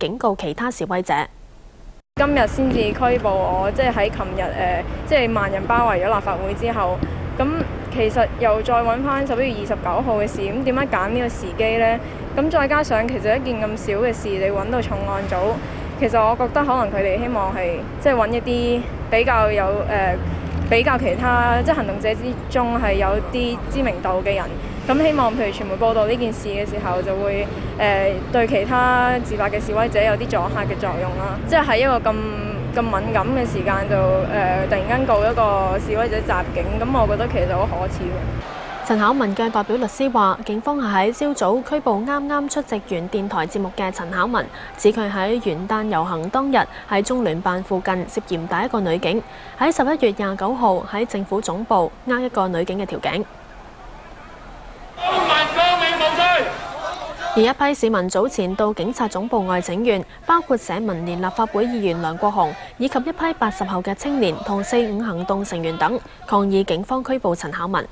警告其他示威者。今日先至拘捕我，即係喺琴日即係萬人包圍咗立法會之後，咁其實又再揾翻11月29號嘅事，咁點解揀呢個時機呢？咁再加上其實一件咁少嘅事，你揾到重案組，其實我覺得可能佢哋希望係即係揾一啲比較有比較其他即係行動者之中係有啲知名度嘅人，咁希望譬如傳媒報導呢件事嘅時候，就會對其他自發嘅示威者有啲阻嚇嘅作用啦。即係喺一個咁敏感嘅時間就突然間告一個示威者襲警，咁我覺得其實好可恥嘅。陳巧文嘅代表律師話，警方係喺朝早拘捕啱啱出席完電台節目嘅陳巧文，指佢喺元旦遊行當日喺中聯辦附近涉嫌打一個女警，喺11月29號喺政府總部一個女警嘅條頸。而一批市民早前到警察總部外請願，包括社民連立法會議員梁國雄以及一批80後嘅青年同4-5行動成員等，抗議警方拘捕陳巧文。